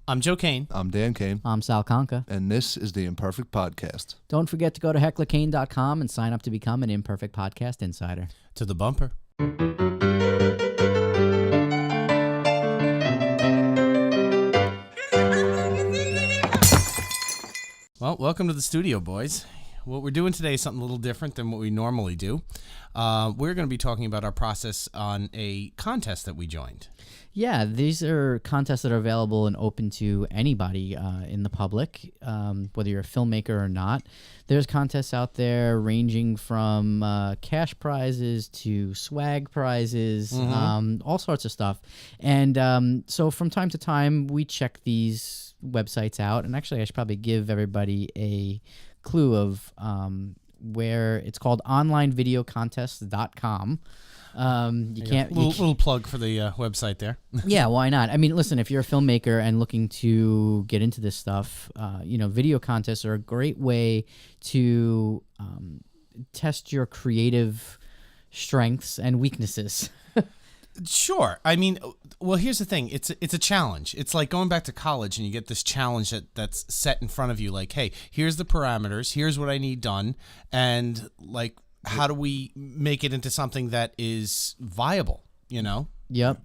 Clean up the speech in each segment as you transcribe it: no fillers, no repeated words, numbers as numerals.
I'm Joe Kane. I'm Dan Kane. I'm Sal Conca. And this is the Imperfect Podcast. Don't forget to go to hecklerkane.com and sign up to become an Imperfect Podcast Insider. To the bumper. Well, welcome to the studio, boys. What we're doing today is something a little different than what we normally do. We're going to be talking about our process on a contest that we joined. Yeah, these are contests that are available and open to anybody in the public, whether you're a filmmaker or not. There's contests out there ranging from cash prizes to swag prizes, all sorts of stuff. And so from time to time, we check these websites out. And actually, I should probably give everybody a clue of where it's called onlinevideocontests.com. You can't little plug for the website there. Yeah, why not? I mean, listen, if you're a filmmaker and looking to get into this stuff, video contests are a great way to test your creative strengths and weaknesses. Sure. I mean, well, here's the thing. It's a challenge. It's like going back to college and you get this challenge that's set in front of you. Like, hey, here's the parameters. Here's what I need done. And like, how do we make it into something that is viable, you know? Yep.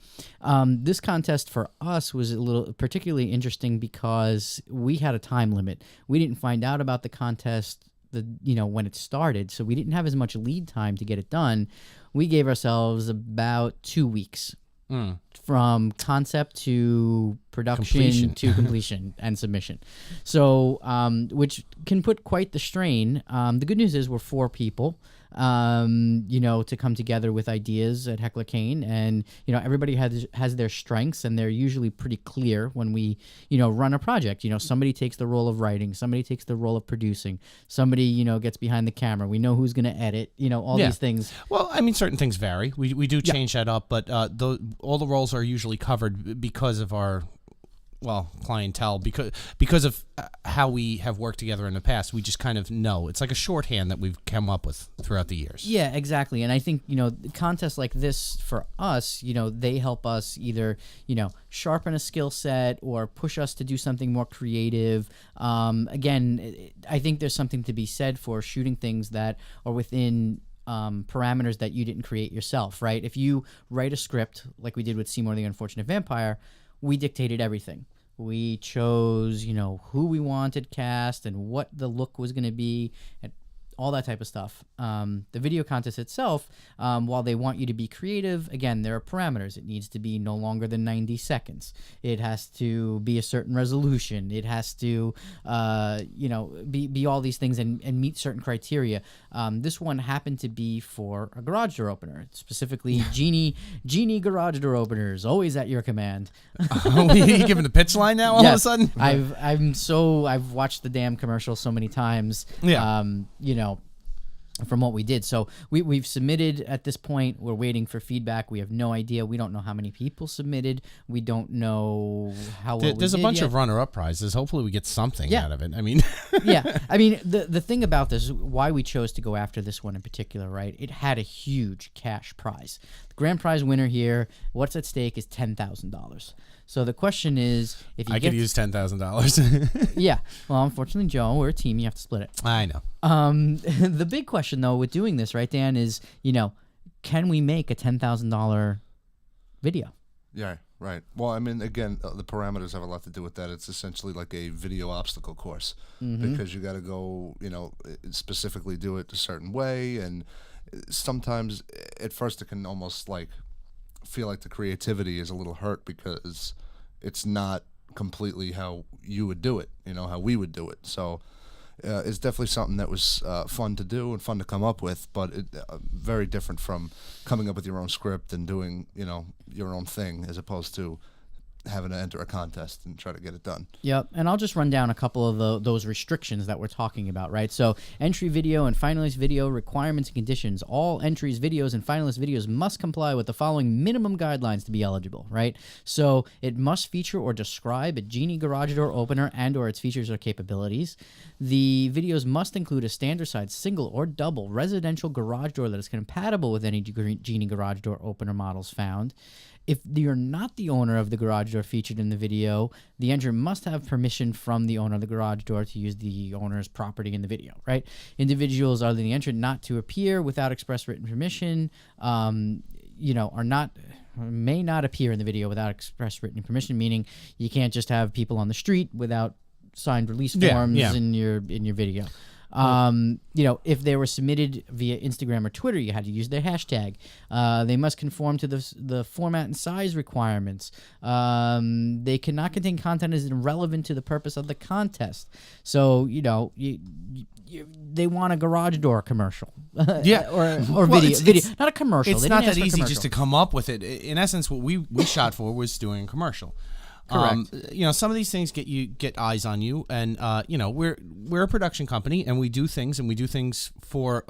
This contest for us was a little particularly interesting because we had a time limit. We didn't find out about the contest when it started, so we didn't have as much lead time to get it done. We gave ourselves about 2 weeks from concept to production to completion and submission. So, which can put quite the strain. The good news is we're 4 people, to come together with ideas at Heckler Kane, and everybody has their strengths, and they're usually pretty clear when we run a project. Somebody takes the role of writing, somebody takes the role of producing, somebody gets behind the camera. We know who's going to edit. All these things. Well, I mean, certain things vary. We do change that up, but all the roles are usually covered because of our clientele, because of how we have worked together in the past. We just kind of know. It's like a shorthand that we've come up with throughout the years. Yeah, exactly. And I think, contests like this for us, they help us either, sharpen a skill set or push us to do something more creative. Again, I think there's something to be said for shooting things that are within parameters that you didn't create yourself, right? If you write a script like we did with Seymour the Unfortunate Vampire, we dictated everything. We chose, who we wanted cast and what the look was going to be and all that type of stuff. The video contest itself, while they want you to be creative, again, there are parameters. It needs to be no longer than 90 seconds. It has to be a certain resolution. It has to, be all these things and meet certain criteria. This one happened to be for a garage door opener, specifically Genie garage door openers, always at your command. Are you giving the pitch line now all of a sudden? I've watched the damn commercial so many times. Yeah. From what we did. So we've submitted at this point. We're waiting for feedback. We have no idea. We don't know how many people submitted. We don't know how well There's a bunch yet. of runner-up prizes. Hopefully we get something out of it. I mean... Yeah. I mean, the thing about this, why we chose to go after this one in particular, right? It had a huge cash prize. The grand prize winner here, what's at stake is $10,000. So the question is, if you could use $10,000. Yeah. Well, unfortunately, Joe, we're a team. You have to split it. I know. The big question, though, with doing this, right, Dan, is, can we make a $10,000 video? Yeah, right. Well, I mean, again, the parameters have a lot to do with that. It's essentially like a video obstacle course because you got to go, specifically do it a certain way. And sometimes at first it can almost feel like the creativity is a little hurt because it's not completely how you would do it, how we would do it. So it's definitely something that was fun to do and fun to come up with, but very different from coming up with your own script and doing, your own thing as opposed to having to enter a contest and try to get it done. Yep, and I'll just run down a couple of those restrictions that we're talking about, right? So entry video and finalist video requirements and conditions. All entries, videos, and finalist videos must comply with the following minimum guidelines to be eligible, right? So it must feature or describe a Genie garage door opener and or its features or capabilities. The videos must include a standard size single or double residential garage door that is compatible with any Genie garage door opener models found. If you're not the owner of the garage door featured in the video, the entrant must have permission from the owner of the garage door to use the owner's property in the video, right? Individuals other than the entrant not to appear without express written permission, may not appear in the video without express written permission, meaning you can't just have people on the street without signed release forms in your video. If they were submitted via Instagram or Twitter, you had to use their hashtag. They must conform to the format and size requirements. They cannot contain content that is irrelevant to the purpose of the contest. So, they want a garage door commercial. or video. Not a commercial. It's not that easy just to come up with it. In essence, what we shot for was doing a commercial. Correct. Some of these things get eyes on you, and we're a production company, and we do things for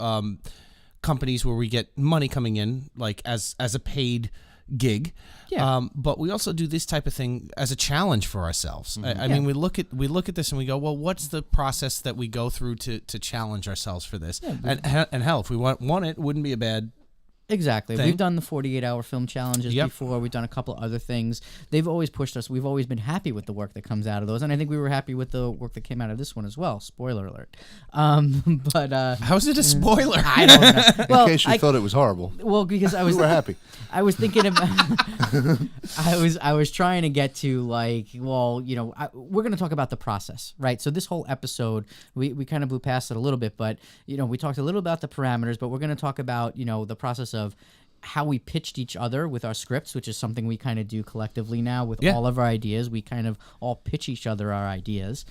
companies where we get money coming in, like as a paid gig. Yeah. But we also do this type of thing as a challenge for ourselves. I mean, we look at this and we go, well, what's the process that we go through to challenge ourselves for this? Yeah, and hell, if we want it wouldn't be a bad. Exactly. thing. We've done the 48-hour film challenges before. We've done a couple other things. They've always pushed us. We've always been happy with the work that comes out of those, and I think we were happy with the work that came out of this one as well. Spoiler alert. But how is it a spoiler? I don't know. Well, in case you thought it was horrible. Well, because I was We were happy. I was thinking about. I was trying to get to we're going to talk about the process, right? So this whole episode, we kind of blew past it a little bit, but we talked a little about the parameters, but we're going to talk about the process of how we pitched each other with our scripts, which is something we kind of do collectively now with all of our ideas. We kind of all pitch each other our ideas.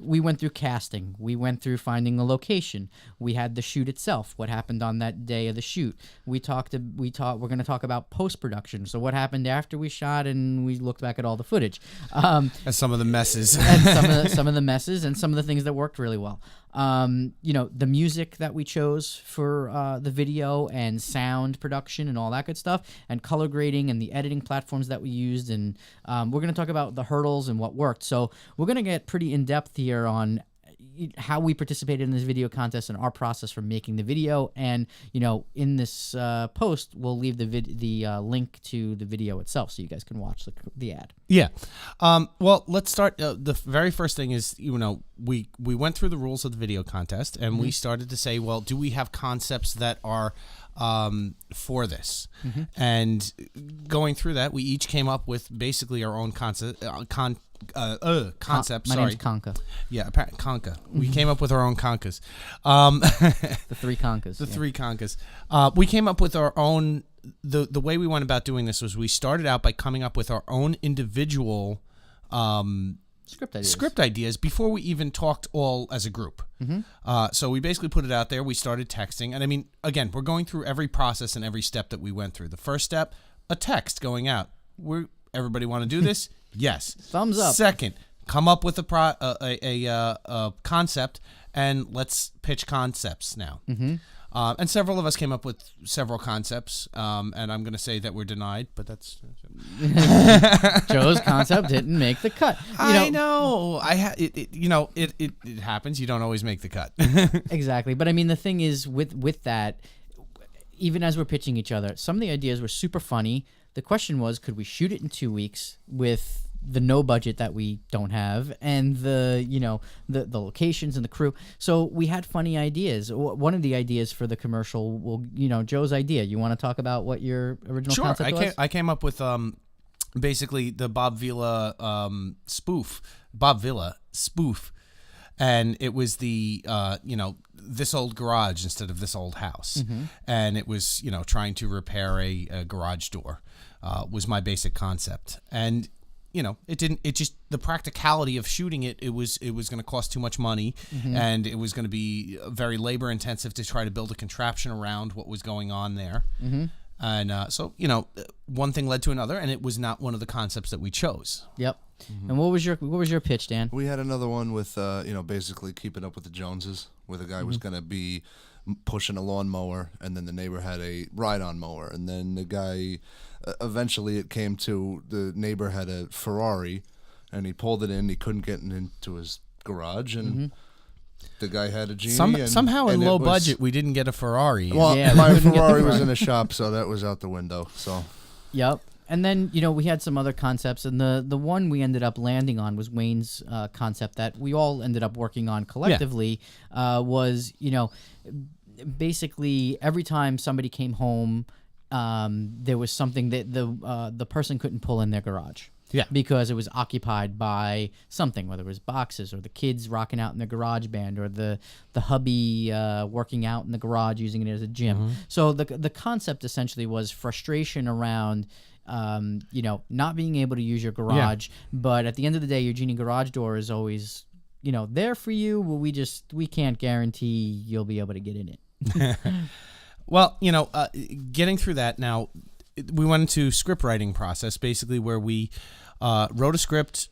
We went through casting. We went through finding the location. We had the shoot itself. What happened on that day of the shoot? We're going to talk about post-production. So what happened after we shot, and we looked back at all the footage. And some of the messes. and some of the messes and some of the things that worked really well. The music that we chose for the video and sound production and all that good stuff, and color grading and the editing platforms that we used, and we're going to talk about the hurdles and what worked. So we're going to get pretty in-depth here on how we participated in this video contest and our process for making the video. And in this post, we'll leave the link to the video itself so you guys can watch the ad. Yeah. Well, let's start. The very first thing is, we went through the rules of the video contest, and we started to say, well, do we have concepts that are for this? And going through that, we each came up with basically our own concept. Concept. My name's Conka. Yeah, Conka. We came up with our own Conkas. The three Conkas. The three Conkas. We came up with our own. The way we went about doing this was we started out by coming up with our own individual script ideas before we even talked all as a group. So we basically put it out there. We started texting, and I mean, again, we're going through every process and every step that we went through. The first step, a text going out. Everybody want to do this? Yes. Thumbs up. Second, come up with a concept, and let's pitch concepts now. And several of us came up with several concepts, and I'm going to say that we're denied, but that's Joe's concept didn't make the cut. I know. It happens. You don't always make the cut. Exactly. But I mean, the thing is with that, even as we're pitching each other, some of the ideas were super funny. The question was, could we shoot it in 2 weeks with the no budget that we don't have, and the locations and the crew? So we had funny ideas. One of the ideas for the commercial, Joe's idea. You want to talk about what your original concept was? I came up with basically the Bob Vila spoof. And it was the, this old garage instead of this old house. And it was, trying to repair a garage door was my basic concept. And, the practicality of shooting it was going to cost too much money. And it was going to be very labor intensive to try to build a contraption around what was going on there. And so, one thing led to another, and it was not one of the concepts that we chose. Yep. And what was your pitch, Dan? We had another one with basically keeping up with the Joneses, where the guy was going to be pushing a lawnmower, and then the neighbor had a ride-on mower, and then the guy eventually it came to the neighbor had a Ferrari, and he pulled it in. He couldn't get it into his garage, and the guy had a Genie. Somehow in low budget, we didn't get a Ferrari. Well, Yeah, my Ferrari was in a shop, so that was out the window. So Yep. And then, we had some other concepts, and the one we ended up landing on was Wayne's concept that we all ended up working on collectively. Was, basically every time somebody came home, there was something that the person couldn't pull in their garage. Yeah. Because it was occupied by something, whether it was boxes or the kids rocking out in their garage band or the hubby working out in the garage using it as a gym. Mm-hmm. So the concept essentially was frustration around not being able to use your garage, but at the end of the day, your Genie garage door is always, there for you. Well, we can't guarantee you'll be able to get in it. Well, getting through that now, we went into script writing process, basically where we wrote a script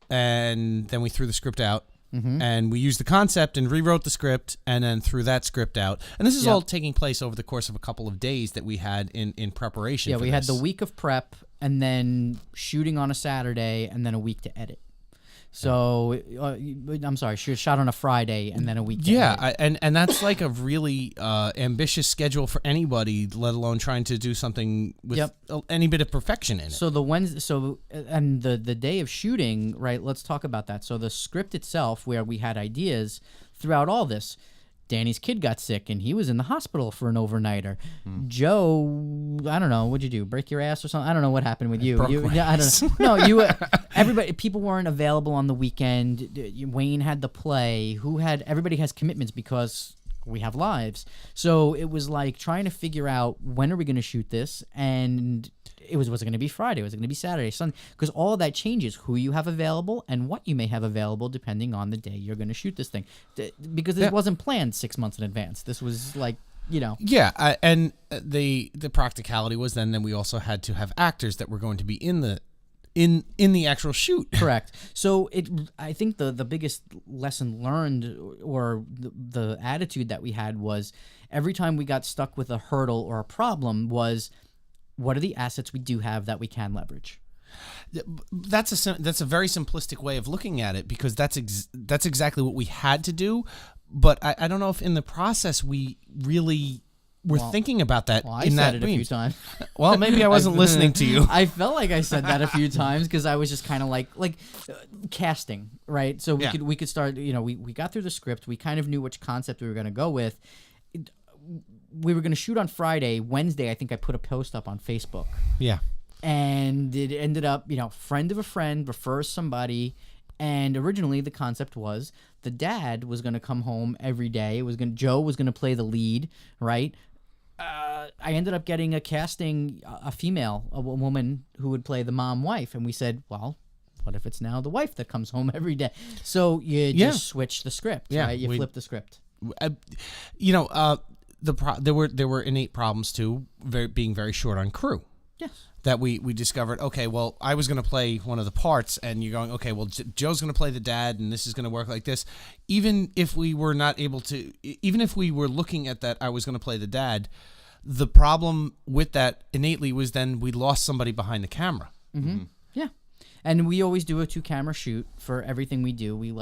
and then we threw the script out. Mm-hmm. And we used the concept and rewrote the script and then threw that script out. And this is all taking place over the course of a couple of days that we had in preparation. Yeah, for we this. had the week of prep and then shooting on a Saturday and then a week to edit. So, I'm sorry, she was shot on a Friday and then a week to edit. And that's like a really ambitious schedule for anybody, let alone trying to do something with any bit of perfection in it. So the day of shooting, right? Let's talk about that. So the script itself, where we had ideas throughout all this. Danny's kid got sick and he was in the hospital for an overnighter. Joe, I don't know, what'd you do? Break your ass or something? I don't know what happened with you. I don't know. No, everybody, people weren't available on the weekend. Wayne had the play. Everybody has commitments because we have lives. So it was like trying to figure out when are we going to shoot this, and was it going to be Friday? Was it going to be Saturday? Sunday? Because all of that changes who you have available and what you may have available depending on the day you're going to shoot this thing. Because this wasn't planned 6 months in advance. This was like, Yeah, and the practicality was then we also had to have actors that were going to be in the actual shoot. Correct. So I think the biggest lesson learned or the attitude that we had was every time we got stuck with a hurdle or a problem was, what are the assets we do have that we can leverage? That's a very simplistic way of looking at it, because that's exactly what we had to do. But I don't know if in the process we really were thinking about that. Well, I said it a few times. Well, maybe I wasn't listening to you. I felt like I said that a few times because I was just kind of like casting, right? So we could start. We got through the script. We kind of knew which concept we were going to go with. We were going to shoot on Friday. Wednesday, I think I put a post up on Facebook. Yeah. And it ended up, friend of a friend refers somebody. And originally the concept was the dad was going to come home every day. Joe was going to play the lead, right? I ended up getting a casting, a woman who would play the mom wife. And we said, well, what if it's now the wife that comes home every day? So you just switch the script, right? You flip the script. There were innate problems too, being very short on crew. Yes. That we discovered, okay, well, I was going to play one of the parts, and you're going, okay, well, Joe's going to play the dad, and this is going to work like this. Even if we were looking at that, I was going to play the dad, the problem with that innately was then we lost somebody behind the camera. Mm-hmm. Yeah. And we always do a 2-camera shoot for everything we do. We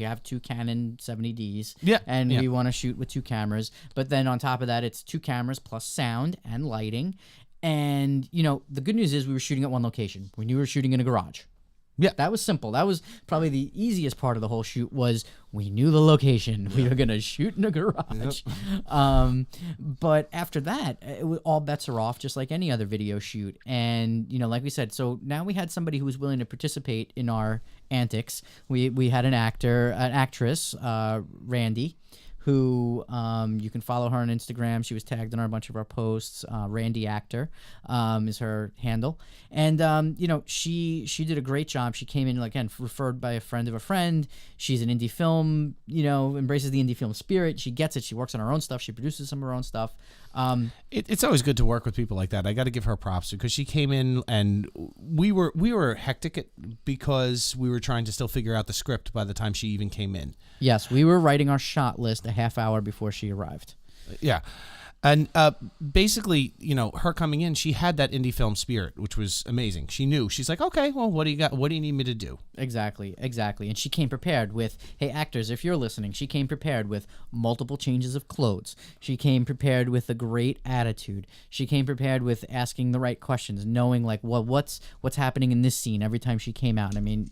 have 2 Canon 70Ds. Yeah. And we want to shoot with 2 cameras. But then on top of that, it's 2 cameras plus sound and lighting. And, the good news is we were shooting at one location. We knew we were shooting in a garage. Yeah. That was simple. That was probably the easiest part of the whole shoot was we knew the location. We were going to shoot in a garage. Yep. But after that, all bets are off just like any other video shoot. And, like we said, so now we had somebody who was willing to participate in our antics. We had an actress, Randy, who you can follow her on Instagram. She was tagged in a bunch of our posts. Randy Actor is her handle. And, she did a great job. She came in, again, referred by a friend of a friend. She's an indie film, embraces the indie film spirit. She gets it. She works on her own stuff. She produces some of her own stuff. It's always good to work with people like that. I got to give her props because she came in and we were hectic because we were trying to still figure out the script by the time she even came in. Yes, we were writing our shot list a half hour before she arrived. Yeah. And basically, her coming in, she had that indie film spirit, which was amazing. She knew. She's like, okay, well, what do you got? What do you need me to do? Exactly. And she came prepared with, hey, actors, if you're listening, she came prepared with multiple changes of clothes. She came prepared with a great attitude. She came prepared with asking the right questions, knowing like what's happening in this scene every time she came out. I mean,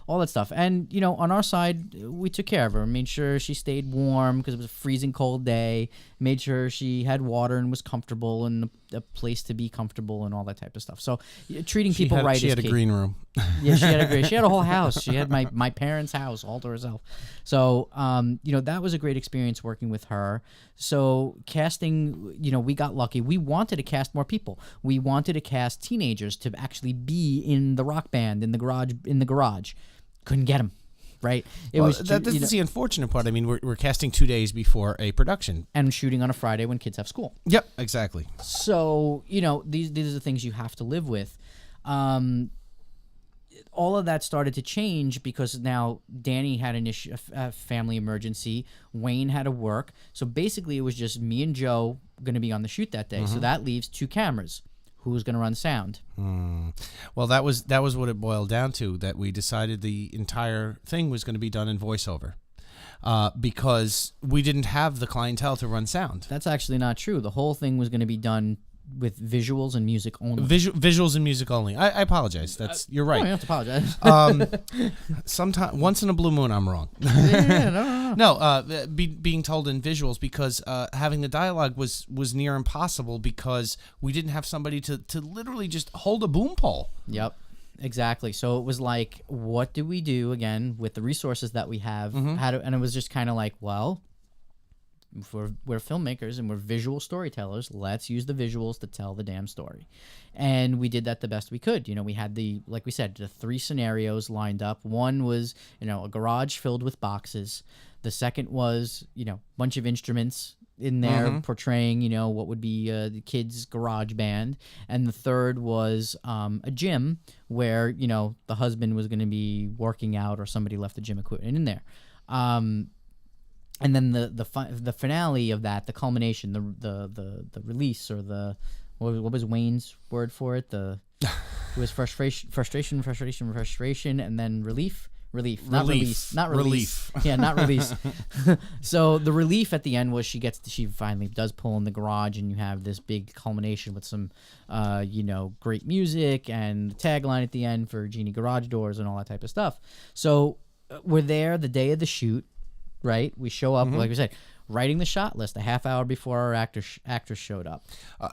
all that stuff. And, on our side, we took care of her. Made sure she stayed warm because it was a freezing cold day. Made sure she had water and was comfortable and a place to be comfortable and all that type of stuff. So treating people right is key. She had a green room. Yeah, she had a whole house. She had my parents' house all to herself. So, that was a great experience working with her. So casting, we got lucky. We wanted to cast more people. We wanted to cast teenagers to actually be in the rock band in the garage. Couldn't get them. Right. This is the unfortunate part. I mean, we're casting 2 days before a production and shooting on a Friday when kids have school. Yep, exactly. So these are the things you have to live with. All of that started to change because now Danny had a family emergency. Wayne had to work. So basically, it was just me and Joe going to be on the shoot that day. Mm-hmm. So that leaves 2 cameras. Who's going to run sound? Well, that was what it boiled down to, that we decided the entire thing was going to be done in voiceover because we didn't have the clientele to run sound. That's actually not true. The whole thing was going to be done with visuals and music only. Visuals and music only. I apologize. You're right. No, you don't have to apologize. Once in a blue moon, I'm wrong. No, being told in visuals because having the dialogue was near impossible because we didn't have somebody to literally just hold a boom pole. Yep. Exactly. So it was like, what do we do again with the resources that we have? Mm-hmm. And it was just kind of like, well, if we're filmmakers and we're visual storytellers, let's use the visuals to tell the damn story. And we did that the best we could. We had like we said, the 3 scenarios lined up. One was, a garage filled with boxes. The second was, a bunch of instruments in there mm-hmm. portraying, what would be the kids' garage band. And the third was a gym where, the husband was going to be working out or somebody left the gym equipment in there. And then the finale of that, the culmination, the release, or what was Wayne's word for it? It was frustration, and then relief. Not release. Yeah, not release. So the relief at the end was she finally does pull in the garage, and you have this big culmination with some, great music and tagline at the end for Genie Garage Doors and all that type of stuff. So we're there the day of the shoot. Right, we show up, mm-hmm. like we said, writing the shot list a half hour before our actors showed up.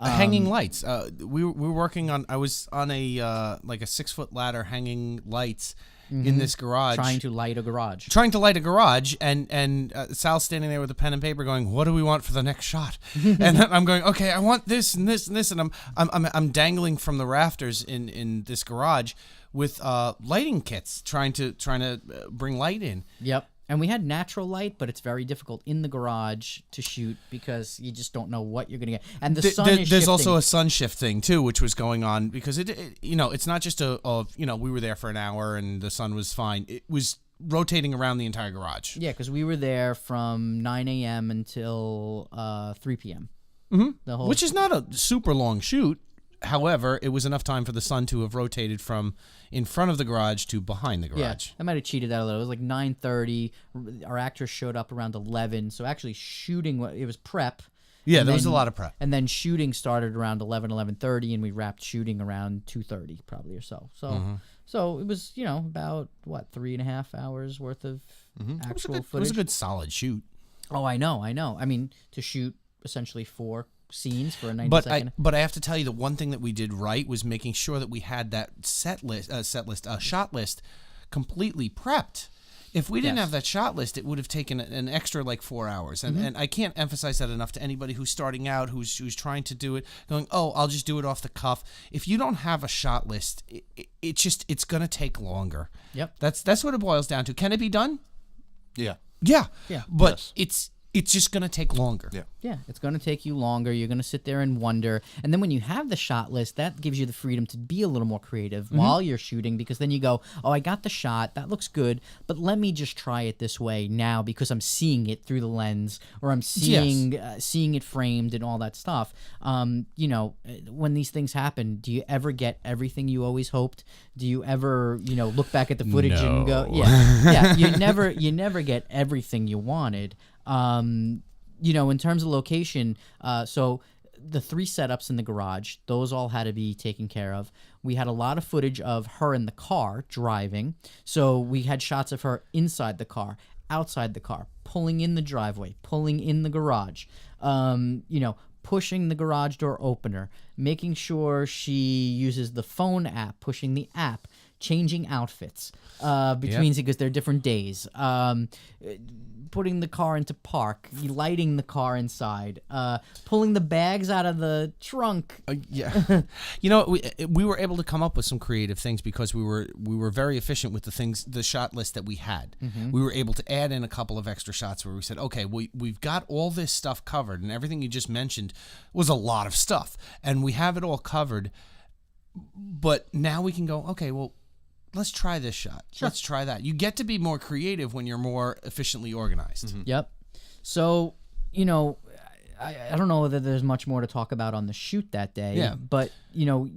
Hanging lights. We were working on. I was on a 6-foot ladder hanging lights mm-hmm. in this garage, trying to light a garage. And Sal's standing there with a pen and paper, going, "What do we want for the next shot?" And I'm going, "Okay, I want this and this and this," and I'm dangling from the rafters in this garage with lighting kits, trying to bring light in. Yep. And we had natural light, but it's very difficult in the garage to shoot because you just don't know what you're going to get. And the sun is there's shifting. Also a sun shift thing, too, which was going on because, it's not just we were there for an hour and the sun was fine. It was rotating around the entire garage. Yeah, because we were there from 9 a.m. until 3 p.m. Mm-hmm. Which is not a super long shoot. However, it was enough time for the sun to have rotated from in front of the garage to behind the garage. Yeah, I might have cheated that a little. It was like 9:30. Our actors showed up around 11. So actually shooting, it was prep. Yeah, there was a lot of prep. And then shooting started around 11:30, and we wrapped shooting around 2:30 probably or so. So mm-hmm. so it was, about, 3.5 hours worth of mm-hmm. actual footage. It was a good solid shoot. Oh, I know. I mean, to shoot essentially 4 scenes for a 90-second. But I have to tell you, the one thing that we did right was making sure that we had that shot list completely prepped. If we didn't have that shot list, it would have taken an extra 4 hours. And, mm-hmm. and I can't emphasize that enough to anybody who's starting out, who's trying to do it, going, oh, I'll just do it off the cuff. If you don't have a shot list, it's going to take longer. Yep. That's what it boils down to. Can it be done? Yeah. Yeah. But yes. it's just going to take longer. Yeah. Yeah, it's going to take you longer. You're going to sit there and wonder. And then when you have the shot list, that gives you the freedom to be a little more creative while you're shooting, because then you go, oh, I got the shot. That looks good. But let me just try it this way now because I'm seeing it through the lens, or I'm seeing seeing it framed and all that stuff. You know, when these things happen, do you ever get everything you always hoped? Do you ever, you know, look back at the footage and go, yeah, you never get everything you wanted. You know, in terms of location, so the 3 setups in the garage, those all had to be taken care of. We had a lot of footage of her in the car driving. So we had shots of her inside the car, outside the car, pulling in the driveway, pulling in the garage, you know, pushing the garage door opener, making sure she uses the phone app, pushing the app, changing outfits between, because they're different days, putting the car into park, lighting the car inside, pulling the bags out of the trunk. Yeah. You know, we were able to come up with some creative things because we were very efficient with the shot list that we had. We were able to add in a couple of extra shots where we said, okay, we've got all this stuff covered, and everything you just mentioned was a lot of stuff, and we have it all covered. But now we can go, okay, well, let's try this shot. Sure. Let's try that. You get to be more creative when you're more efficiently organized. Yep. So, you know, I don't know whether there's much more to talk about on the shoot that day. Yeah. But, you know,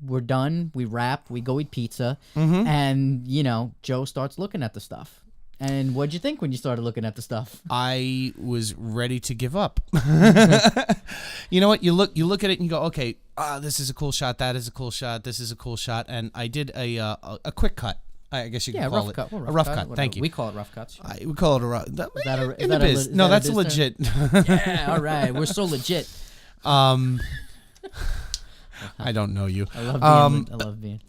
we're done. We wrap. We go eat pizza. And, you know, Joe starts looking at the stuff. And what'd you think when you started looking at the stuff? I was ready to give up. You know what? You look at it and you go, okay, this is a cool shot. That is a cool shot. This is a cool shot. And I did a quick cut. I guess you can call it cut. Well, a rough cut. Whatever. Thank you. We call it rough cuts. Sure. We call it a rough. No, that's legit. Yeah, all right. We're so legit. I don't know you. I love being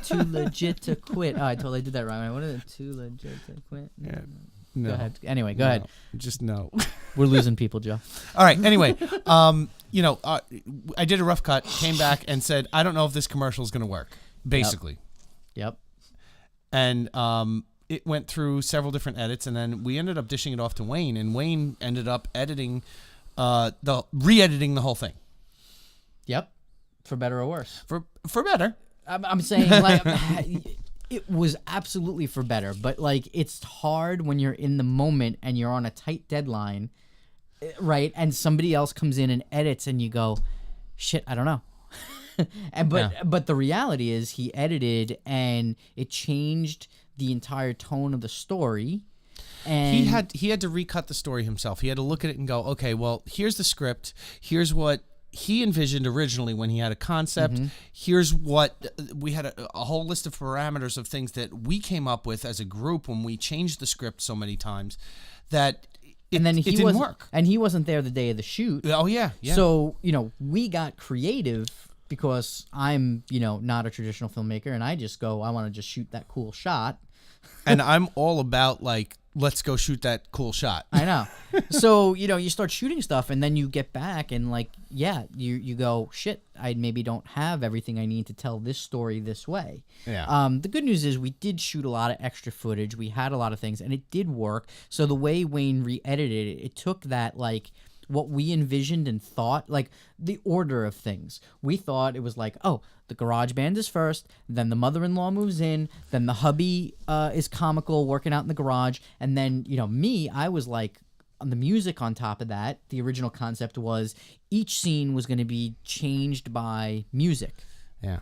too legit to quit. Oh, I totally did that wrong. What is it? Too legit to quit? Yeah. No. Go ahead. Anyway, go ahead. Just no. We're losing people, Joe. All right. Anyway, you know, I did a rough cut, came back and said, I don't know if this commercial is going to work, basically. Yep. And it went through several different edits, and then we ended up dishing it off to Wayne, and Wayne ended up re-editing the whole thing. Yep. For better or worse. For better. I'm saying, like, it was absolutely for better, but, like, it's hard when you're in the moment and you're on a tight deadline, right? And somebody else comes in and edits, and you go, shit, I don't know. But the reality is he edited, and it changed the entire tone of the story. And he had to recut the story himself. He had to look at it and go, okay, well, here's the script. Here's what he envisioned originally when he had a concept. Here's what we had a whole list of parameters of things that we came up with as a group when we changed the script so many times that it didn't work. And he wasn't there the day of the shoot. Oh, yeah. So, you know, we got creative because I'm, you know, not a traditional filmmaker, and I just go, I want to just shoot that cool shot. And I'm all about, like, let's go shoot that cool shot. I know. So, you know, you start shooting stuff, and then you get back and, like, yeah, you go, shit, I maybe don't have everything I need to tell this story this way. Yeah. The good news is we did shoot a lot of extra footage. We had a lot of things, and it did work. So the way Wayne re-edited it, it took that, like, what we envisioned and thought, like the order of things. We thought it was like, oh, the garage band is first, then the mother-in-law moves in, then the hubby is comical working out in the garage, and then, you know, I was like, on the music on top of that. The original concept was each scene was going to be changed by music. Yeah.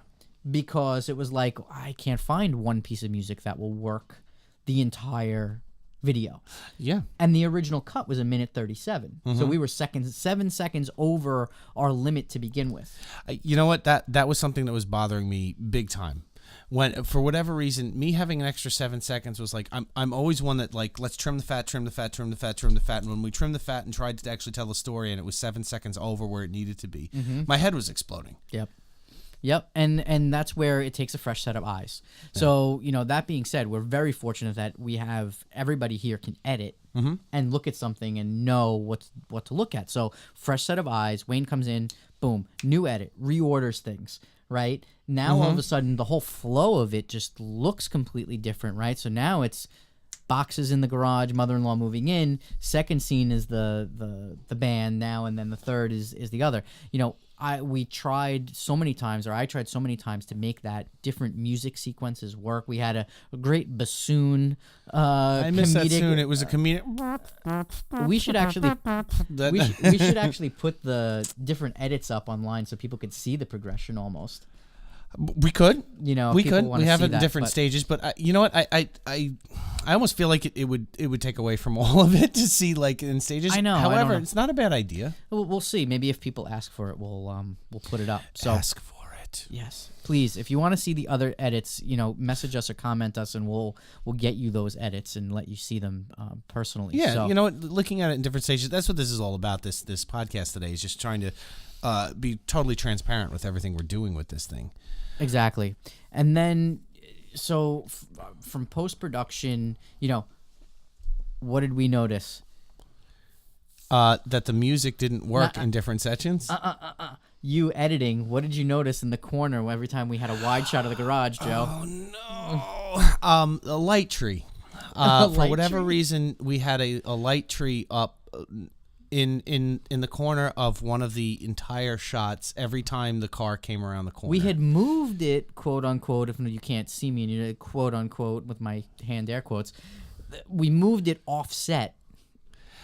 Because it was like, I can't find one piece of music that will work the entire video. Yeah. And the original cut was 1:37. So we were 7 seconds over our limit to begin with. You know what? That was something that was bothering me big time. When, for whatever reason, me having an extra 7 seconds was like, I'm always one that, like, let's trim the fat. And when we trimmed the fat and tried to actually tell the story and it was 7 seconds over where it needed to be, my head was exploding. Yep, and that's where it takes a fresh set of eyes. Yeah. So, you know, that being said, we're very fortunate that we have everybody here can edit and look at something and know what to look at. So, fresh set of eyes, Wayne comes in, boom, new edit, reorders things, right? Now, all of a sudden, the whole flow of it just looks completely different, right? So now it's, boxes in the garage, mother-in-law moving in. Second scene is the band now, and then the third is the other. We tried so many times, or I tried so many times to make that different music sequences work. We had a great bassoon. I missed that soon. It was a comedic. We should actually we should actually put the different edits up online so people could see the progression almost. We could, we could. We have it in different but stages, but you know what? I almost feel like it would take away from all of it to see like in stages. I know. However, it's not a bad idea. We'll see. Maybe if people ask for it, we'll put it up. So ask for it. Yes, please. If you want to see the other edits, message us or comment us, and we'll get you those edits and let you see them personally. Yeah, so, looking at it in different stages. That's what this is all about. This podcast today is just trying to be totally transparent with everything we're doing with this thing. Exactly. And then, so from post-production, what did we notice? That the music didn't work in different sections. You editing, what did you notice in the corner every time we had a wide shot of the garage, Joe? Oh, no. A light tree. For whatever reason, we had a light tree up in the corner of one of the entire shots every time the car came around the corner. We had moved it, quote unquote, if you can't see me, and quote unquote with my hand air quotes, we moved it offset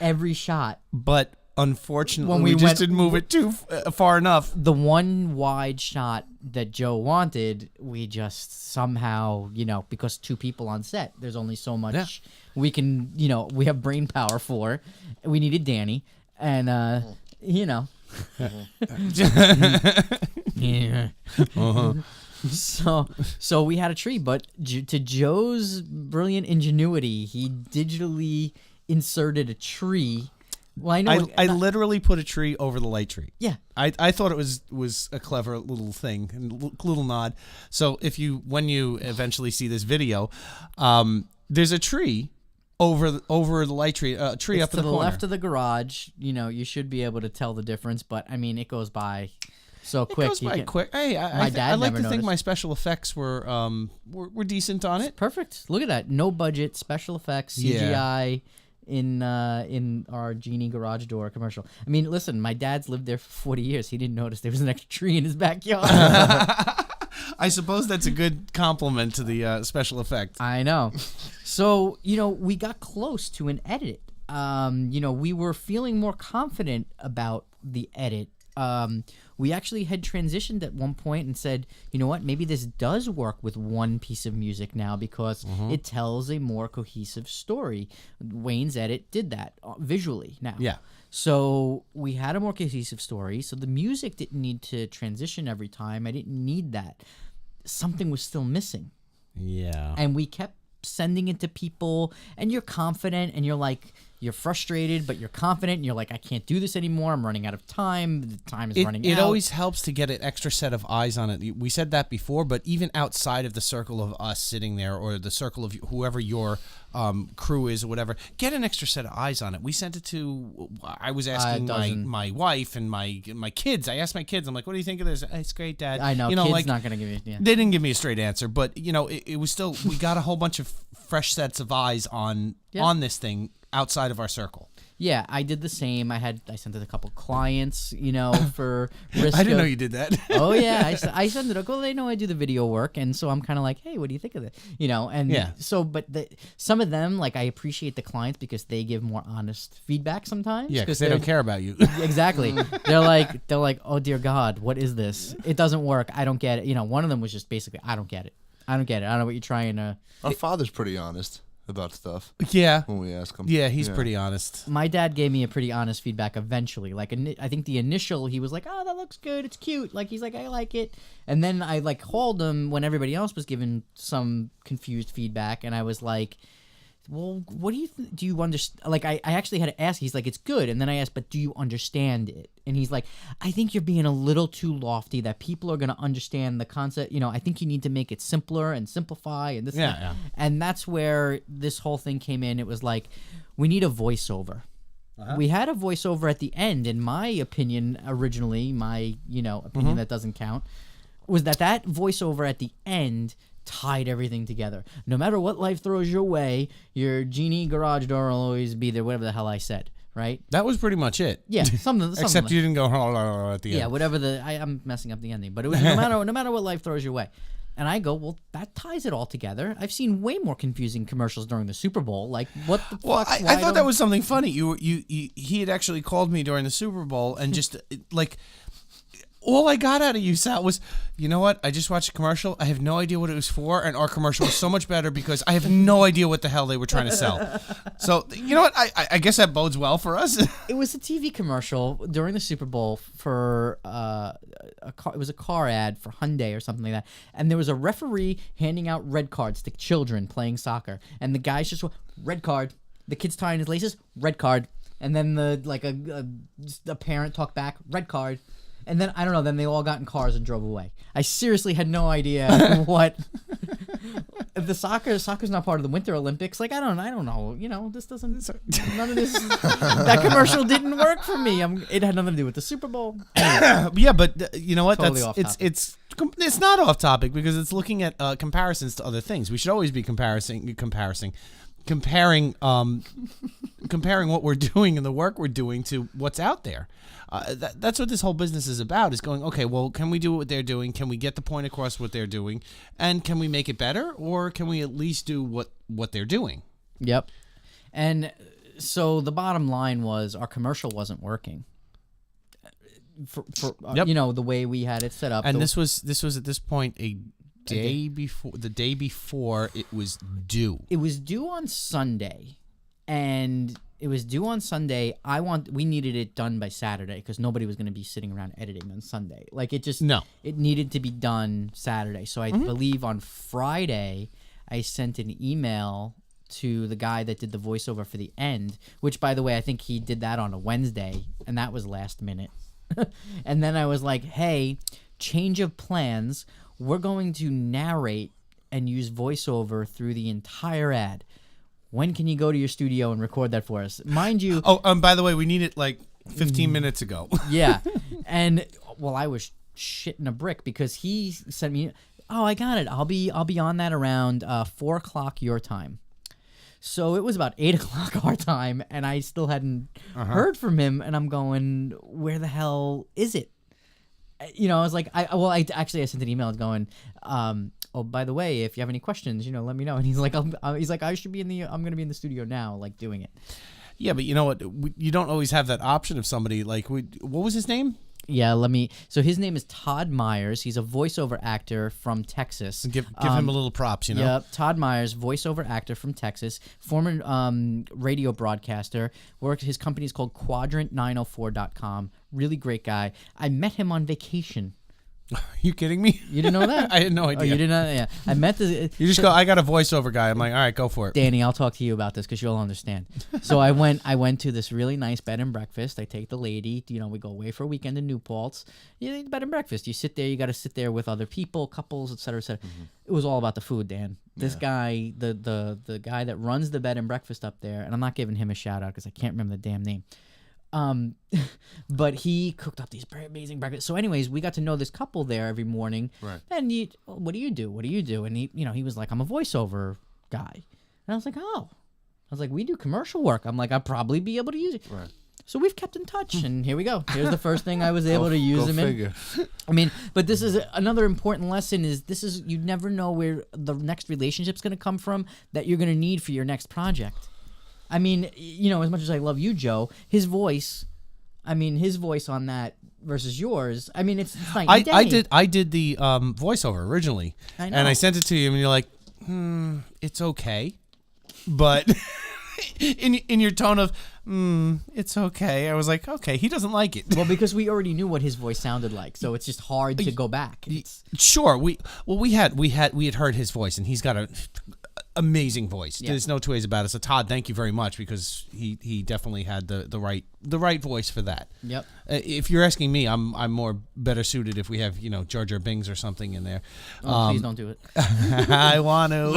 every shot. But unfortunately, when we just didn't move it too far enough. The one wide shot that Joe wanted, we just somehow, because two people on set, there's only so much we can, we have brain power for. We needed Danny. And, yeah. So we had a tree, but to Joe's brilliant ingenuity, he digitally inserted a tree. Well, I know. I literally put a tree over the light tree. Yeah. I thought it was a clever little thing, a little nod. So when you eventually see this video, there's a tree over the light tree, tree up in the corner. To the left of the garage. You should be able to tell the difference, but I mean, it goes by so quick. It goes by quick. Hey, I like to think my special effects were decent on it. Perfect. Look at that. No budget special effects, CGI. In our Genie garage door commercial. I mean, listen, my dad's lived there for 40 years. He didn't notice there was an extra tree in his backyard. I suppose that's a good compliment to the special effect. I know. So, we got close to an edit. We were feeling more confident about the edit. We actually had transitioned at one point and said, you know what, maybe this does work with one piece of music now because it tells a more cohesive story. Wayne's edit did that visually now. Yeah. So we had a more cohesive story. So the music didn't need to transition every time. I didn't need that. Something was still missing. Yeah. And we kept sending it to people, and you're confident, and you're frustrated, but you're confident, and you're like, I can't do this anymore. I'm running out of time. The time is running out. It always helps to get an extra set of eyes on it. We said that before, but even outside of the circle of us sitting there or the circle of whoever your crew is or whatever, get an extra set of eyes on it. We sent it to, I was asking my wife and my kids. I asked my kids, I'm like, what do you think of this? It's great, Dad. I know, kids not going to give you, They didn't give me a straight answer, but, it was still, we got a whole bunch of fresh sets of eyes on this thing outside of our circle. Yeah, I did the same. I sent it a couple clients, for risk. I didn't know you did that. Oh yeah, I sent it. Well, they know I do the video work, and so I'm kind of like, hey, what do you think of it? And so, but some of them, like, I appreciate the clients because they give more honest feedback sometimes. Yeah, because they don't care about you. Exactly. They're like, oh dear God, what is this? It doesn't work. I don't get it. One of them was just basically, I don't get it. I don't know what you're trying to. Our father's pretty honest about stuff. Yeah. When we ask him. Yeah, he's pretty honest. My dad gave me a pretty honest feedback eventually. Like, I think the initial, he was like, oh, that looks good. It's cute. Like, he's like, I like it. And then I, called him when everybody else was giving some confused feedback. And I was like, well, what do you do you understand? Like, I actually had to ask. He's like, it's good. And then I asked, but do you understand it? And he's like, I think you're being a little too lofty that people are going to understand the concept. I think you need to make it simpler and simplify and this. Yeah. And that's where this whole thing came in. It was like, we need a voiceover. We had a voiceover at the end. In my opinion, originally, my, opinion that doesn't count, was that voiceover at the end tied everything together. No matter what life throws your way, your genie garage door will always be there, whatever the hell I said, right? That was pretty much it. Yeah, something Except like, you didn't go at the end. yeah, whatever I'm messing up the ending, but it was no matter what life throws your way. And I go, well, that ties it all together. I've seen way more confusing commercials during the Super Bowl. Like, what the Well, fuck? I thought that was something funny. He had actually called me during the Super Bowl and just like all I got out of you, Sal, was, you know what? I just watched a commercial. I have no idea what it was for, and our commercial was so much better because I have no idea what the hell they were trying to sell. So, you know what? I guess that bodes well for us. It was a TV commercial during the Super Bowl for it was a car ad for Hyundai or something like that, and there was a referee handing out red cards to children playing soccer, and the guys just went, red card. The kid's tying his laces, red card, and then a parent talked back, red card. And then, I don't know, then they all got in cars and drove away. I seriously had no idea what... Soccer's not part of the Winter Olympics. Like, I don't know. You know, this doesn't... None of this... That commercial didn't work for me. It had nothing to do with the Super Bowl. Anyway, Yeah, but you know what? Totally off topic. It's not off topic because it's looking at comparisons to other things. We should always be comparing what we're doing and the work we're doing to what's out there. That's what this whole business is about, is going, okay, well, can we do what they're doing? Can we get the point across what they're doing? And can we make it better? Or can we at least do what they're doing? Yep. And so the bottom line was our commercial wasn't working. For Yep. You know, the way we had it set up. And this was at this point the day before it was due. It was due on Sunday, and it was due on Sunday. We needed it done by Saturday because nobody was going to be sitting around editing on Sunday. Like, it just it needed to be done Saturday. So I believe on Friday I sent an email to the guy that did the voiceover for the end, which, by the way, I think he did that on a Wednesday, and that was last minute. And then I was like, hey, change of plans. We're going to narrate and use voiceover through the entire ad. When can you go to your studio and record that for us? Mind you... Oh, by the way, we need it like 15 minutes ago. Yeah. And, well, I was shitting a brick because he sent me, oh, I got it. I'll be on that around 4 o'clock your time. So it was about 8 o'clock our time, and I still hadn't heard from him, and I'm going, where the hell is it? You know, I was like, I sent an email going, oh, by the way, if you have any questions, you know, let me know. And he's like, I'm going to be in the studio now, like, doing it. Yeah, but you know what? You don't always have that option of somebody like, what was his name? Yeah, so his name is Todd Myers. He's a voiceover actor from Texas. Give him a little props, you know? Yep, Todd Myers, voiceover actor from Texas, former radio broadcaster. His company is called Quadrant904.com. Really great guy. I met him on vacation. Are you kidding me? You didn't know that? I had no idea. Oh, you didn't know that? Yeah. I met this... You just go, I got a voiceover guy. I'm like, all right, go for it. Danny, I'll talk to you about this because you'll understand. So I went to this really nice bed and breakfast. I take the lady, you know, we go away for a weekend in New Paltz. You know, bed and breakfast. You sit there, you got to sit there with other people, couples, et cetera, et cetera. Mm-hmm. It was all about the food, Dan. This guy, the guy that runs the bed and breakfast up there, and I'm not giving him a shout out because I can't remember the damn name. But he cooked up these very amazing breakfasts. So anyways, we got to know this couple there every morning. Right. And what do you do? What do you do? And he was like, I'm a voiceover guy. And I was like, oh. I was like, we do commercial work. I'm like, I'll probably be able to use it. Right. So we've kept in touch, and here we go. Here's the first thing I was able to use him figure. in. I mean, but this is another important lesson is you never know where the next relationship's going to come from that you're going to need for your next project. I mean, you know, as much as I love you, Joe, his voice on that versus yours, I mean, it's night and day. I did the voiceover originally, I know. and I sent it to you, and you're like, it's okay, but in your tone of, it's okay, I was like, okay, he doesn't like it. Well, because we already knew what his voice sounded like, so it's just hard to go back. Sure, we had heard his voice, and he's got a amazing voice. Yeah. There's no two ways about it. So Todd, thank you very much because he definitely had the right voice for that. Yep. If you're asking me, I'm more better suited if we have Jar Jar Bings or something in there. Please don't do it. I want to.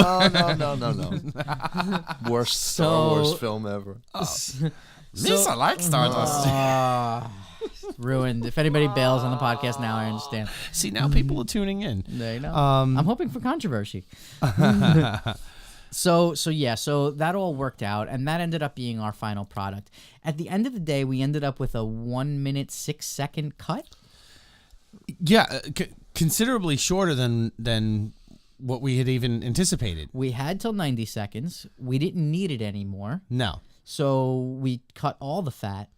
No. Worst Star Wars film ever. Lisa likes Star Wars. Ruined. If anybody bails on the podcast now, I understand. See, now people are tuning in. They know. I'm hoping for controversy. So that all worked out, and that ended up being our final product. At the end of the day, we ended up with a 1 minute 6 second cut. Yeah, considerably shorter than what we had even anticipated. We had till 90 seconds. We didn't need it anymore. No. So we cut all the fat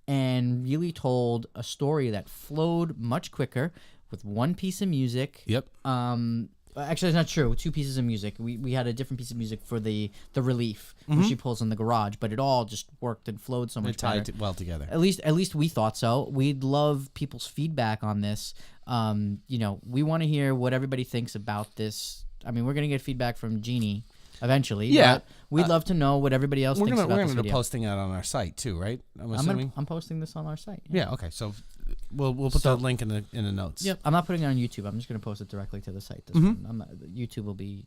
and really told a story that flowed much quicker with one piece of music. Yep. Actually, it's not true. 2 pieces of music. We had a different piece of music for the relief, which she pulls in the garage, but it all just worked and flowed so much better. It tied well together. At least we thought so. We'd love people's feedback on this. We want to hear what everybody thinks about this. I mean, we're gonna get feedback from Jeannie eventually. Yeah. But we'd love to know what everybody else thinks about this We're gonna be video. posting it on our site too, right? I'm assuming. I'm posting this on our site. Yeah. Okay. So we'll put the link in the notes. Yep. I'm not putting it on YouTube. I'm just going to post it directly to the site. YouTube will be.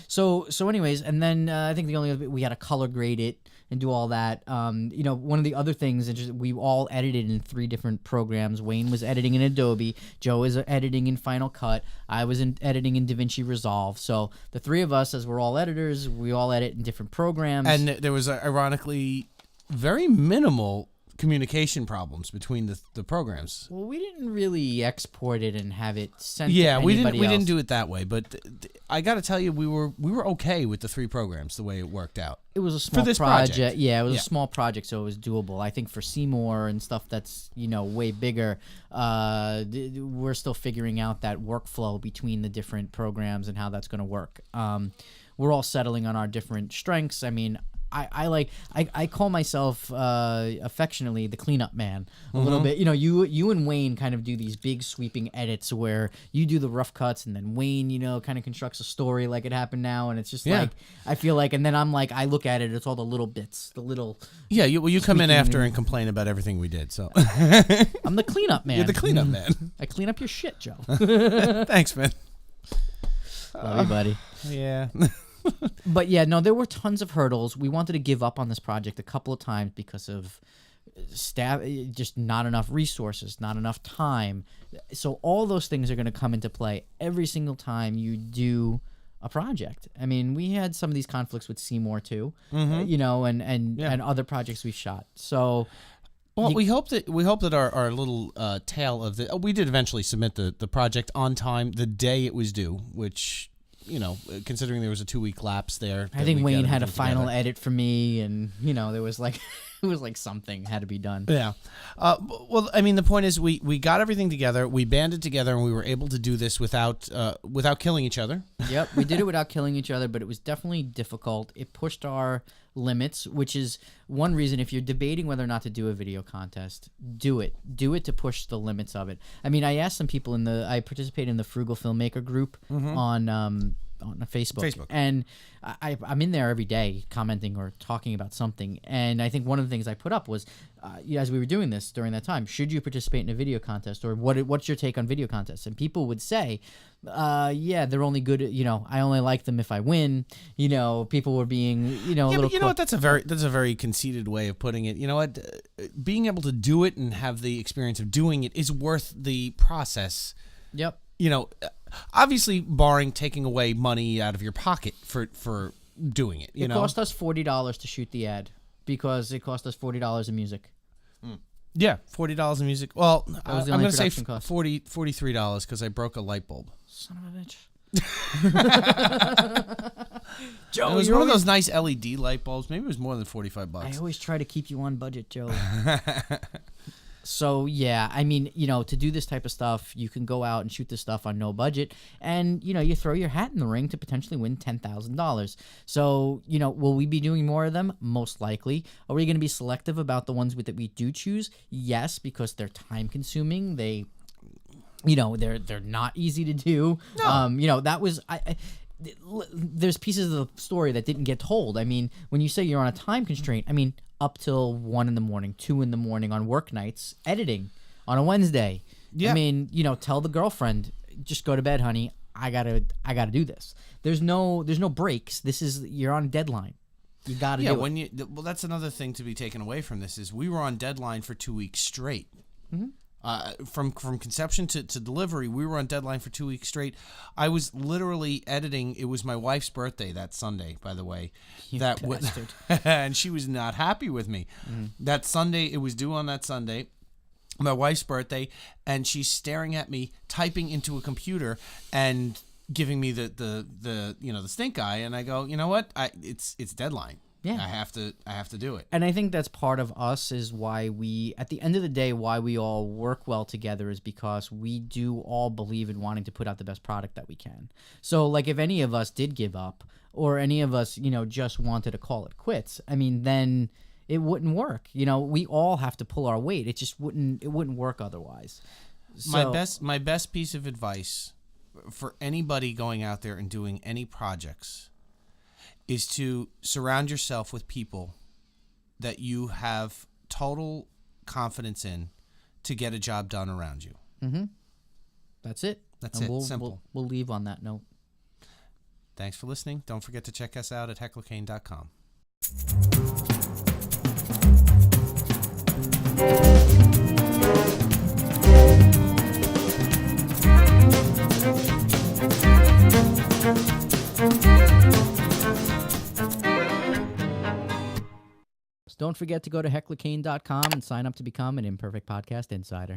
So anyways, and then I think the only other we had to color grade it and do all that. One of the other things is we all edited in 3 different programs. Wayne was editing in Adobe. Joe is editing in Final Cut. I was editing in DaVinci Resolve. So the 3 of us, as we're all editors, we all edit in different programs. And there was ironically very minimal communication problems between the programs. Well, we didn't really export it and have it sent. Yeah, to we anybody didn't else. do it that way. But I got to tell you, we were okay with the 3 programs the way it worked out. It was a small this project. Yeah, it was a small project, so it was doable. I think for Seymour and stuff that's way bigger, we're still figuring out that workflow between the different programs and how that's going to work. We're all settling on our different strengths. I mean, I call myself affectionately the cleanup man a little bit. You and Wayne kind of do these big sweeping edits where you do the rough cuts and then Wayne, kind of constructs a story like it happened now, and it's just like I feel like, and then I'm like I look at it, it's all the little bits, the little. Yeah, you come in after and complain about everything we did. So I'm the cleanup man. You're the cleanup man. I clean up your shit, Joe. Thanks, man. Love you, buddy. Yeah. But yeah, no, there were tons of hurdles. We wanted to give up on this project a couple of times because of staff, just not enough resources, not enough time. So all those things are going to come into play every single time you do a project. I mean, we had some of these conflicts with Seymour too, and other projects we shot. So. Well, we hope that our little tale of we did eventually submit the project on time the day it was due, which. Considering there was a 2-week lapse there. I think Wayne had a final edit for me, and there was like it was like something had to be done. Yeah. Well, I mean, the point is, we got everything together, we banded together, and we were able to do this without killing each other. Yep, we did it without killing each other, but it was definitely difficult. It pushed our limits, which is one reason if you're debating whether or not to do a video contest, do it to push the limits of it. I mean, I asked some people I participated in the Frugal Filmmaker group on Facebook. And I'm in there every day commenting or talking about something, and I think one of the things I put up was as we were doing this during that time, should you participate in a video contest, or what's your take on video contests? And people would say they're only good I only like them if I win. People were being but you know what, that's a very conceited way of putting it. You know what, being able to do it and have the experience of doing it is worth the process. Yep. Obviously barring taking away money out of your pocket for doing it. It cost us $40 to shoot the ad because it cost us $40 in music. Yeah, $40 in music. Well, I'm going to say cost. $43 because I broke a light bulb. Son of a bitch. Joe, it was one of those nice LED light bulbs. Maybe it was more than $45. I always try to keep you on budget, Joe. So, yeah, I mean, to do this type of stuff, you can go out and shoot this stuff on no budget, and, you throw your hat in the ring to potentially win $10,000. So, will we be doing more of them? Most likely. Are we going to be selective about the ones that we do choose? Yes, because they're time-consuming. They're not easy to do. No. That was... there's pieces of the story that didn't get told. I mean, when you say you're on a time constraint, I mean... up till 1 a.m, 2 a.m. on work nights, editing on a Wednesday. Yeah. I mean, tell the girlfriend, just go to bed, honey. I gotta do this. There's no breaks. You're on deadline. You gotta do it. Well, that's another thing to be taken away from this is we were on deadline for 2 weeks straight. Mm-hmm. From conception to delivery, we were on deadline for 2 weeks straight. I was literally editing. It was my wife's birthday that Sunday, by the way. Bastard. And she was not happy with me. That Sunday, it was due on that Sunday, my wife's birthday, and she's staring at me, typing into a computer, and giving me the stink eye. And I go, you know what? It's deadline. Yeah. I have to do it. And I think that's part of us is why we, at the end of the day, why we all work well together is because we do all believe in wanting to put out the best product that we can. So, like, if any of us did give up or any of us, just wanted to call it quits, I mean, then it wouldn't work. We all have to pull our weight. It just wouldn't work otherwise. So, My best piece of advice for anybody going out there and doing any projects is to surround yourself with people that you have total confidence in to get a job done around you. Mm-hmm. That's it. That's it. Simple. We'll leave on that note. Thanks for listening. Don't forget to check us out at hecklerkane.com. Don't forget to go to hecklerkane.com and sign up to become an Imperfect Podcast Insider.